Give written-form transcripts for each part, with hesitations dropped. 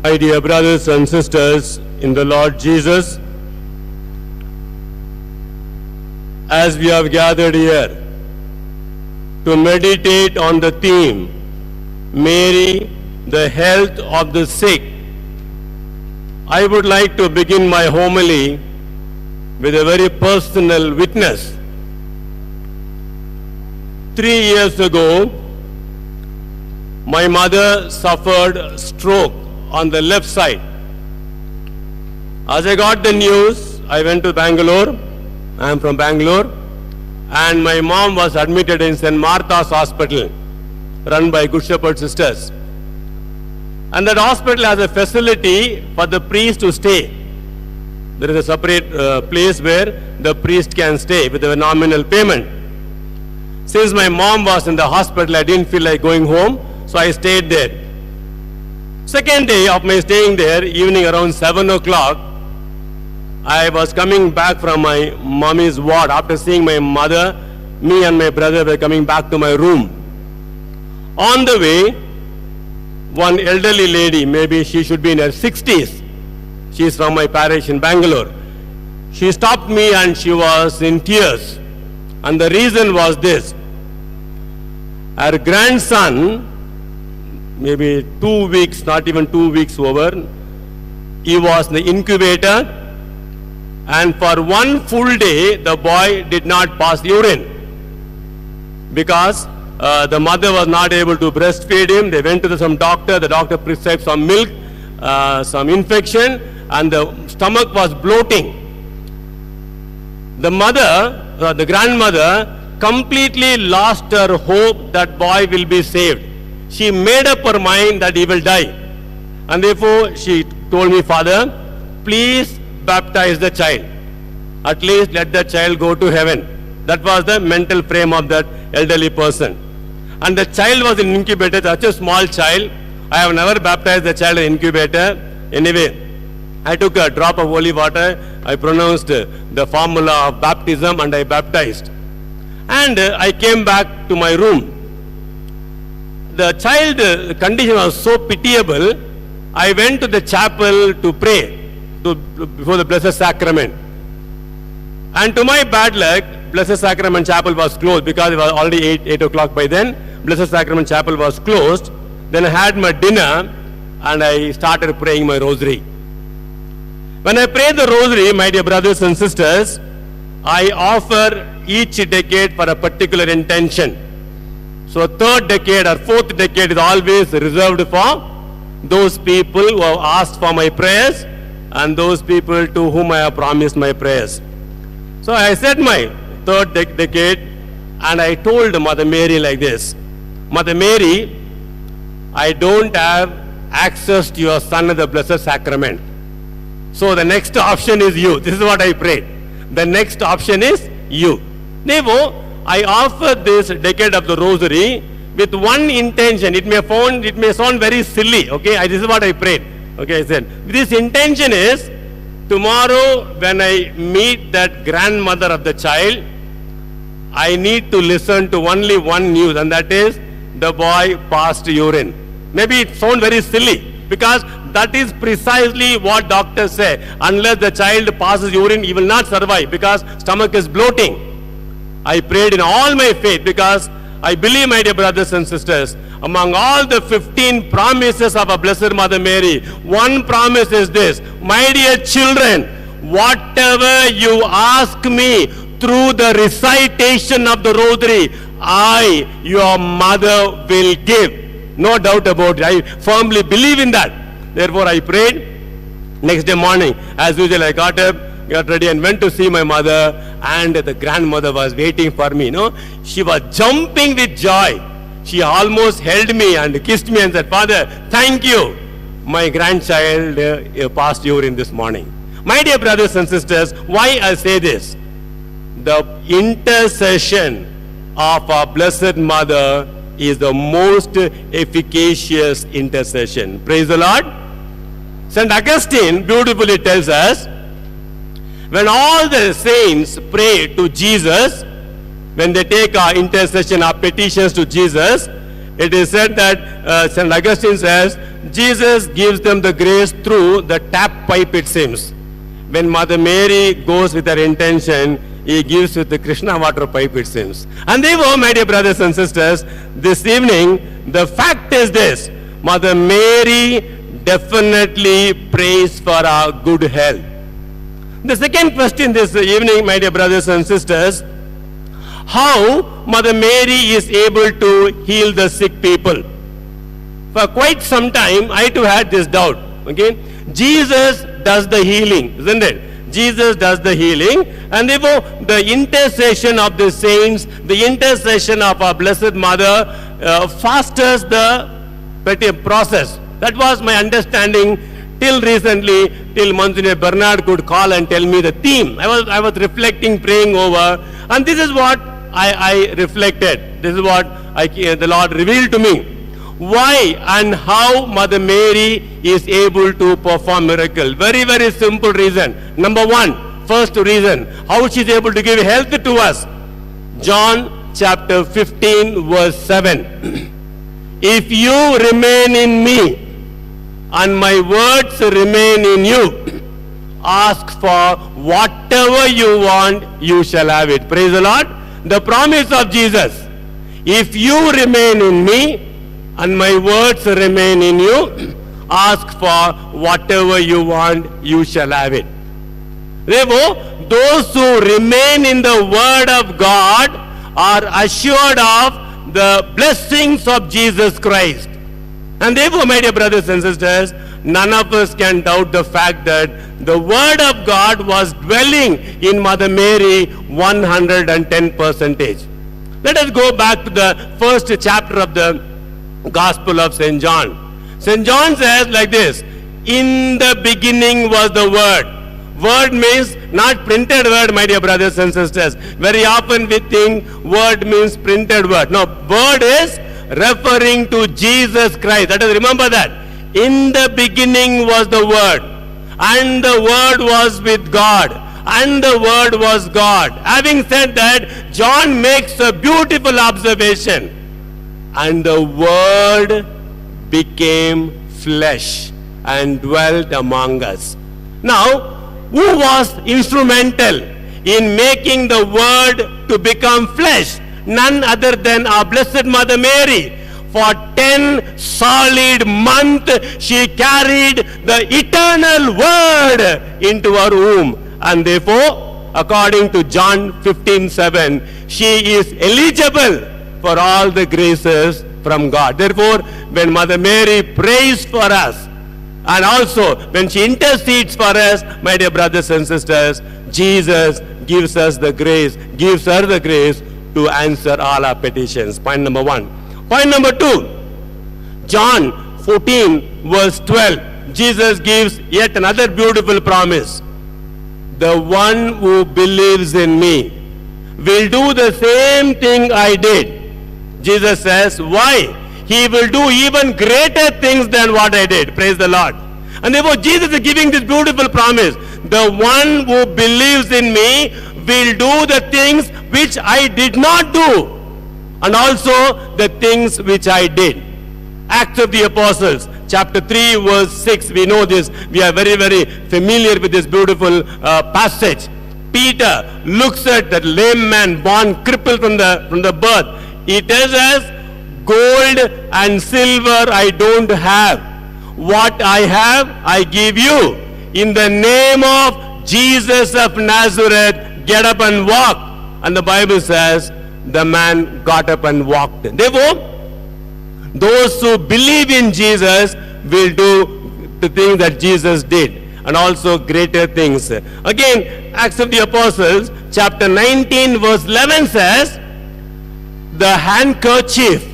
My dear brothers and sisters in the Lord Jesus, as we have gathered here to meditate on the theme, Mary, the health of the sick, I would like to begin my homily with a very personal witness. 3 years ago, my mother suffered stroke on the left side. As I got the news, I went to Bangalore. I am from Bangalore. And my mom was admitted in St. Martha's Hospital, run by Good Shepherd Sisters. And that hospital has a facility for the priest to stay. There is a separate place where the priest can stay with a nominal payment. Since my mom was in the hospital, I didn't feel like going home, so I stayed there. Second day of my staying there, evening around 7 o'clock, I was coming back from my mommy's ward. After seeing my mother, me and my brother were coming back to my room. On the way, one elderly lady, maybe she should be in her 60s, she is from my parish in Bangalore. She stopped me and she was in tears. And the reason was this: her grandson, maybe 2 weeks, not even 2 weeks over, he was in the incubator, and for one full day the boy did not pass urine because the mother was not able to breastfeed him. They went to some doctor, the doctor prescribed some milk, some infection, and the stomach was bloating. The mother, the grandmother, completely lost her hope that boy will be saved. She made up her mind that he will die. And therefore she told me, Father, please baptize the child. At least let the child go to heaven. That was the mental frame of that elderly person. And the child was in incubator, such a small child. I have never baptized the child in incubator. Anyway, I took a drop of holy water, I pronounced the formula of baptism and I baptized. And I came back to my room. The child condition was so pitiable, I went to the chapel to pray before the Blessed Sacrament. And to my bad luck, Blessed Sacrament Chapel was closed because it was already 8 o'clock by then. Blessed Sacrament Chapel was closed. Then I had my dinner and I started praying my rosary. When I pray the rosary, my dear brothers and sisters, I offer each decade for a particular intention. So third decade or fourth decade is always reserved for those people who have asked for my prayers and those people to whom I have promised my prayers. So I said my third decade and I told Mother Mary like this: Mother Mary, I don't have access to your son at the Blessed Sacrament. So the next option is you. This is what I prayed. The next option is you. Therefore, I offer this decade of the rosary with one intention. It may sound very silly, okay? This is what I prayed. Okay, I said, this intention is, tomorrow when I meet that grandmother of the child, I need to listen to only one news, and that is, the boy passed urine. Maybe it sounds very silly, because that is precisely what doctors say. Unless the child passes urine, he will not survive, because stomach is bloating. I prayed in all my faith because I believe, my dear brothers and sisters, among all the 15 promises of our Blessed Mother Mary, one promise is this: my dear children, whatever you ask me through the recitation of the rosary, I, your mother, will give. No doubt about it. I firmly believe in that. Therefore, I prayed. Next day morning, as usual, I got up, got ready and went to see my mother, and the grandmother was waiting for me. She was jumping with joy. She almost held me and kissed me and said, Father, thank you. My grandchild passed urine this morning. My dear brothers and sisters, why I say this? The intercession of our Blessed Mother is the most efficacious intercession. Praise the Lord. St. Augustine beautifully tells us, when all the saints pray to Jesus, when they take our intercession, our petitions to Jesus, It is said that St. Augustine says, Jesus gives them the grace through the tap pipe, it seems. When Mother Mary goes with her intention, he gives with the Krishna water pipe, it seems. And therefore, my dear brothers and sisters, this evening, the fact is this: Mother Mary definitely prays for our good health. The second question this evening, my dear brothers and sisters, how Mother Mary is able to heal the sick people. For quite some time, I too had this doubt. Okay, Jesus does the healing, isn't it? Jesus does the healing, and therefore the intercession of the saints, the intercession of our Blessed Mother fasters the process. That was my understanding till recently, till Monsignor Bernard could call and tell me the theme. I was reflecting, praying over, and this is what I reflected. This is what the Lord revealed to me. Why and how Mother Mary is able to perform miracle. Very, very simple reason. Number one, first reason, how she is able to give health to us. John chapter 15 verse 7. If you remain in me and my words remain in you, ask for whatever you want, you shall have it. Praise the Lord. The promise of Jesus. If you remain in me and my words remain in you, ask for whatever you want, you shall have it. Therefore, those who remain in the word of God are assured of the blessings of Jesus Christ. And therefore, my dear brothers and sisters, none of us can doubt the fact that the word of God was dwelling in Mother Mary 110%. Let us go back to the first chapter of the Gospel of St. John. St. John says like this: in the beginning was the Word. Word means not printed word, my dear brothers and sisters. Very often we think word means printed word. No, word is referring to Jesus Christ. Let us remember that. In the beginning was the Word, and the Word was with God, and the Word was God. Having said that, John makes a beautiful observation. And the Word became flesh and dwelt among us. Now, who was instrumental in making the Word to become flesh? None other than our Blessed Mother Mary. For 10 solid months, she carried the eternal Word into her womb. And therefore, according to John 15:7, she is eligible for all the graces from God. Therefore, when Mother Mary prays for us, and also when she intercedes for us, my dear brothers and sisters, Jesus gives us the grace, gives her the grace to answer all our petitions. Point number one. Point number two, John 14 verse 12, Jesus gives yet another beautiful promise. The one who believes in me will do the same thing I did. Jesus says, why? He will do even greater things than what I did. Praise the Lord. And therefore Jesus is giving this beautiful promise. The one who believes in me will do the things which I did not do, and also the things which I did. Acts of the Apostles, chapter 3, verse 6. We know this. We are very, very familiar with this beautiful passage. Peter looks at that lame man born crippled from the birth. He tells us, gold and silver I don't have. What I have, I give you. In the name of Jesus of Nazareth, get up and walk. And the Bible says, the man got up and walked. Therefore, those who believe in Jesus will do the things that Jesus did, and also greater things. Again, Acts of the Apostles, chapter 19, verse 11 says, the handkerchief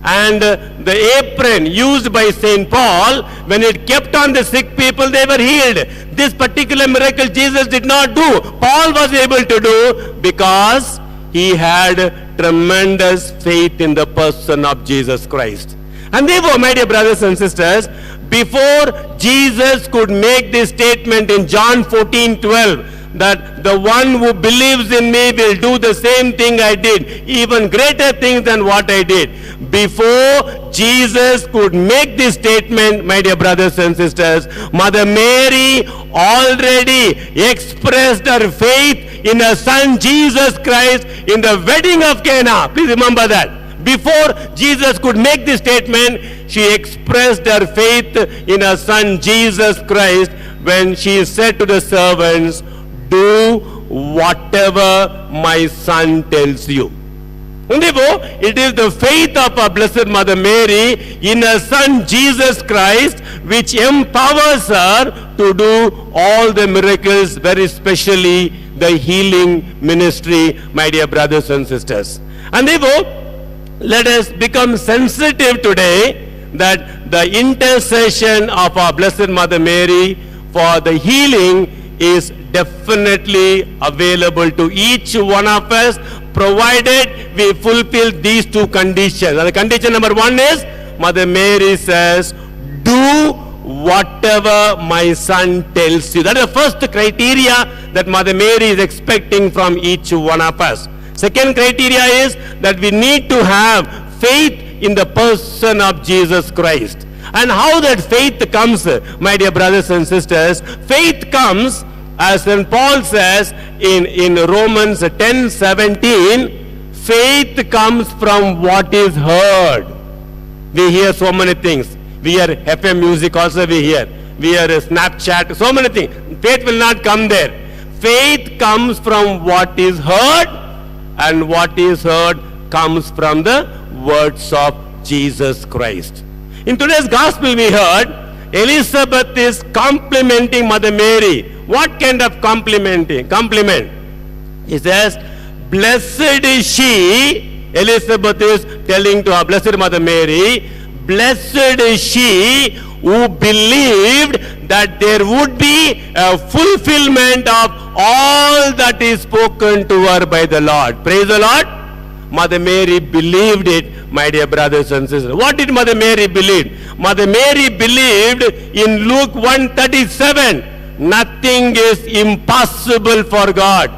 and the apron used by St. Paul, when it kept on the sick people, they were healed. This particular miracle Jesus did not do. Paul was able to do because he had tremendous faith in the person of Jesus Christ. And therefore, my dear brothers and sisters, before Jesus could make this statement in John 14:12, that the one who believes in me will do the same thing I did, even greater things than what I did. Before Jesus could make this statement, my dear brothers and sisters, Mother Mary already expressed her faith in her son Jesus Christ in the wedding of Cana. Please remember that. Before Jesus could make this statement, she expressed her faith in her son Jesus Christ when she said to the servants, "Do whatever my son tells you." And therefore, it is the faith of our Blessed Mother Mary in her son Jesus Christ which empowers her to do all the miracles, very specially the healing ministry, my dear brothers and sisters. And therefore, let us become sensitive today that the intercession of our Blessed Mother Mary for the healing is definitely available to each one of us, provided we fulfill these two conditions. And the condition number one is, Mother Mary says, "Do whatever my son tells you." That is the first criteria that Mother Mary is expecting from each one of us. Second criteria is that we need to have faith in the person of Jesus Christ. And how that faith comes, my dear brothers and sisters, faith comes, as St. Paul says in Romans 10:17, faith comes from what is heard. We hear so many things. We hear FM music also we hear. We hear Snapchat, so many things. Faith will not come there. Faith comes from what is heard, and what is heard comes from the words of Jesus Christ. In today's gospel we heard Elizabeth is complimenting Mother Mary. What kind of compliment? He says, "Blessed is she," Elizabeth is telling to our Blessed Mother Mary, "Blessed is she who believed that there would be a fulfillment of all that is spoken to her by the Lord." Praise the Lord. Mother Mary believed it, my dear brothers and sisters. What did Mother Mary believe? Mother Mary believed in Luke 1:37, nothing is impossible for God.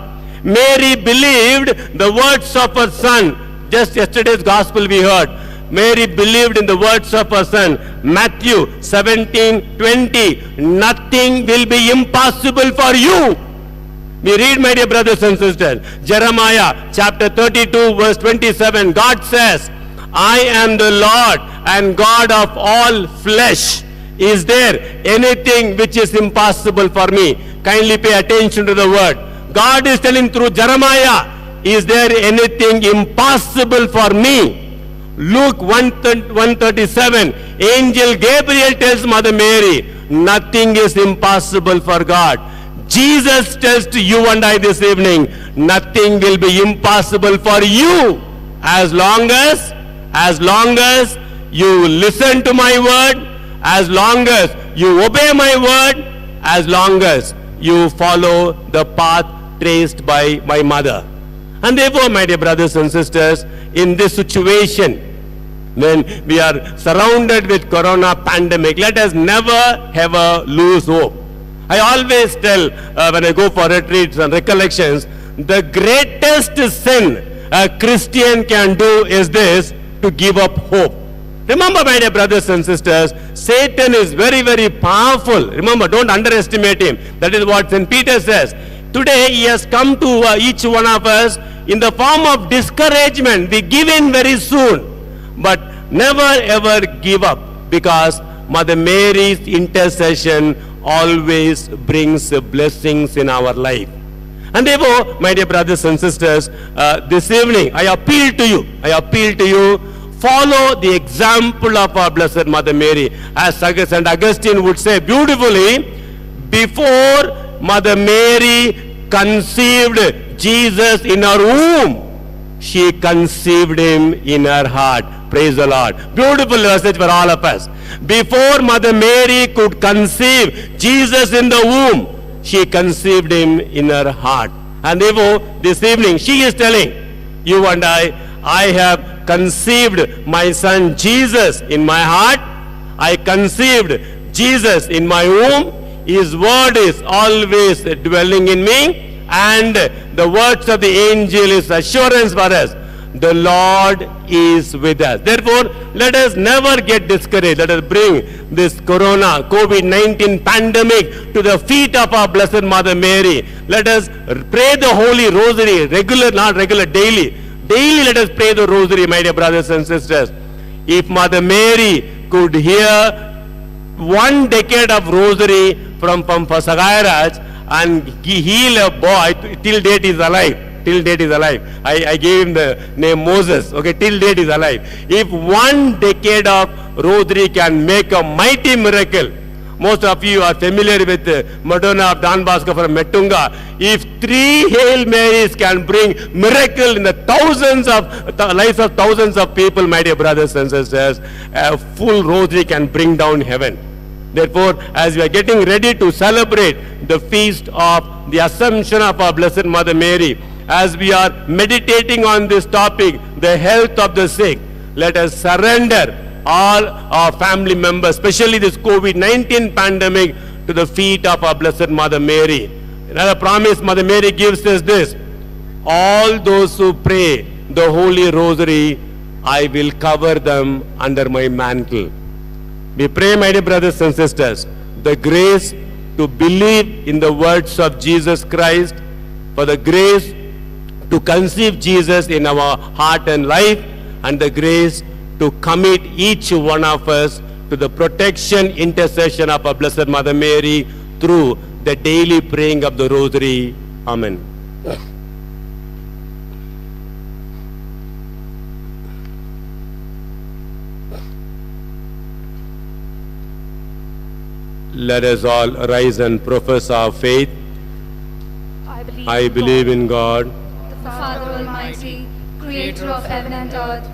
Mary believed the words of her son. Just yesterday's gospel we heard. Mary believed in the words of her son. Matthew 17:20, nothing will be impossible for you. We read, my dear brothers and sisters, Jeremiah chapter 32 verse 27, God says, "I am the Lord and God of all flesh. Is there anything which is impossible for me?" Kindly pay attention to the word. God is telling through Jeremiah, is there anything impossible for me? Luke 1:37, Angel Gabriel tells Mother Mary, nothing is impossible for God. Jesus tells to you and I this evening, nothing will be impossible for you as long as you listen to my word, as long as you obey my word, as long as you follow the path traced by my mother. And therefore, my dear brothers and sisters, in this situation, when we are surrounded with corona pandemic, let us never ever lose hope. I always tell when I go for retreats and recollections, the greatest sin a Christian can do is this, to give up hope. Remember, my dear brothers and sisters, Satan is very, very powerful. Remember, don't underestimate him. That is what St. Peter says. Today, he has come to each one of us in the form of discouragement. We give in very soon, but never ever give up, because Mother Mary's intercession always brings blessings in our life. And therefore, my dear brothers and sisters, this evening I appeal to you, follow the example of our Blessed Mother Mary. As St. Augustine would say beautifully, before Mother Mary conceived Jesus in her womb, she conceived him in her heart. Praise the Lord. Beautiful message for all of us. Before Mother Mary could conceive Jesus in the womb, she conceived him in her heart. And therefore, this evening, she is telling you and I have conceived my son Jesus in my heart. I conceived Jesus in my womb. His word is always dwelling in me. and the words of the angel is assurance for us. The Lord is with us. Therefore, let us never get discouraged. Let us bring this corona, COVID-19 pandemic to the feet of our Blessed Mother Mary. Let us pray the Holy Rosary, regular, not regular, daily. Daily let us pray the Rosary, my dear brothers and sisters. If Mother Mary could hear 1 decade of Rosary from Sagairaj and heal a boy, till date is alive. Till date is alive. I gave him the name Moses. Okay, till date is alive. If 1 decade of Rosary can make a mighty miracle, most of you are familiar with the Madonna of Don Bosco from Mettunga. If 3 Hail Marys can bring miracle in the lives of thousands of people, my dear brothers and sisters, a full Rosary can bring down heaven. Therefore, as we are getting ready to celebrate the feast of the Assumption of our Blessed Mother Mary, as we are meditating on this topic, the health of the sick, let us surrender all our family members, especially this COVID-19 pandemic, to the feet of our Blessed Mother Mary. Another promise Mother Mary gives us this: all those who pray the Holy Rosary, I will cover them under my mantle. We pray, my dear brothers and sisters, the grace to believe in the words of Jesus Christ, for the grace to conceive Jesus in our heart and life, and the grace to commit each one of us to the protection, intercession of our Blessed Mother Mary through the daily praying of the Rosary. Amen. Let us all rise and profess our faith. I believe in God, the Father Almighty, creator of heaven and earth,